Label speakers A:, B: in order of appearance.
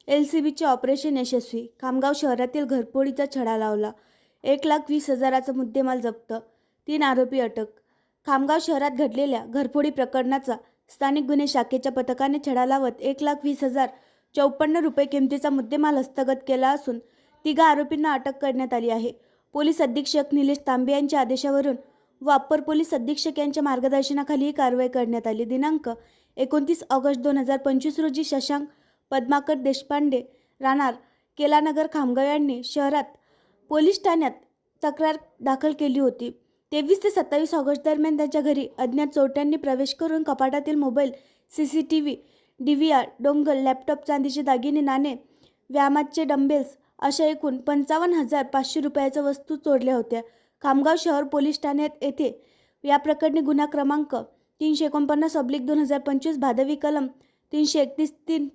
A: LCBचे operation यशस्वी. खामगाव शहरातील घरफोडीचा छडा लावला. 1,20,000चा मुद्देमाल जप्त. 3 आरोपी अटक. खामगाव शहरात घडलेल्या घरफोडी प्रकरणाचा स्थानिक गुन्हे शाखेच्या पथकाने छडा लावत 1,20,054 रुपये किमतीचा मुद्देमाल हस्तगत केला असून 3 आरोपींना अटक करण्यात आली आहे. पोलीस अधीक्षक निलेश तांबे यांच्या आदेशावरून व अप्पर पोलीस अधीक्षक यांच्या मार्गदर्शनाखाली ही कारवाई करण्यात आली. दिनांक 29 ऑगस्ट 2025 रोजी शशांक पद्माकर देशपांडे राहणार केलानगर खामगाव यांनी शहरात पोलीस ठाण्यात तक्रार दाखल केली होती. 23 ते 27 ऑगस्ट दरम्यान त्यांच्या घरी अज्ञात चोरट्यांनी प्रवेश करून कपाटातील mobile, CCTV, DVR, dongle, laptop, चांदीचे दागिने, नाणे, व्यायामाचे डंबेल्स अशा एकूण 55,500 रुपयाच्या वस्तू चोरल्या होत्या. खामगाव शहर पोलीस ठाण्यात येथे या प्रकरणी गुन्हा क्रमांक 349/2025 भादवी कलम 331(3)